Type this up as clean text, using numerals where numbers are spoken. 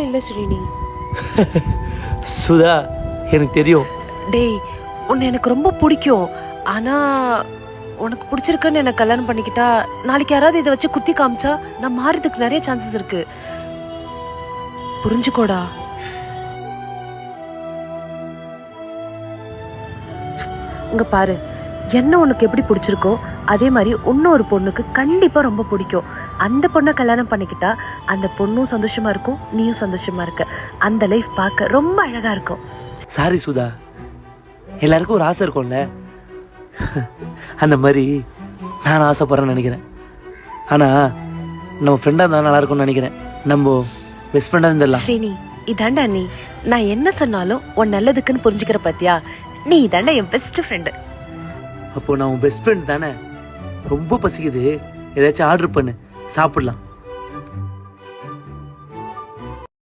இல்ல ஸ்ரீனி. சுதா, எனக்கு தெரியும். டேய், உன்னை எனக்கு ரொம்ப பிடிக்கும். ஆனா உனக்கு பிடிச்சிருக்குன்னு என்ன கல்யாணம் பண்ணிக்கிட்டா நாளைக்கு யாராவது இதை வச்சு குத்தி காமிச்சா நான் மாறதுக்கு நிறைய சான்சஸ் இருக்கு. புரிஞ்சுக்கோடா. இங்க பாரு, என்ன உனக்கு எப்படி பிடிச்சிருக்கோ அதே மாதிரி இன்னொரு பொண்ணுக்கு கண்டிப்பா ரொம்ப பிடிக்கும். அந்த பொண்ணை கல்யாணம் பண்ணிக்கிட்டா அந்த பொண்ணும் சந்தோஷமா இருக்கும், நீயும் சந்தோஷமா இருக்க. அந்த லைஃப் பார்க்க ரொம்ப அழகா இருக்கும். சாரி சுதா, எல்லாருக்கும் ஒரு ஆசை இருக்கும்ல, அந்த மாதிரி நான் ஆசைப்படுறேன்னு நினைக்கிறேன். ஆனா நம்ம ஃப்ரெண்டா இருந்தா நல்லா இருக்கும்னு நினைக்கிறேன். நம்ம பெஸ்ட் ஃப்ரெண்டா இருந்துடலாம். ஸ்ரீனி, இதாண்டா நீ. நான் என்ன சொன்னாலும் உன் நல்லதுக்குன்னு புரிஞ்சுக்கிற பாத்தியா? நீ இதாண்டா என் பெஸ்ட் ஃப்ரெண்டு. அப்போ நான் உன் பெஸ்ட் ஃப்ரெண்ட் தானே. ரொம்ப பசிக்குது, ஏதாச்சும் ஆர்டர் பண்ணு, சாப்பிடலாம்.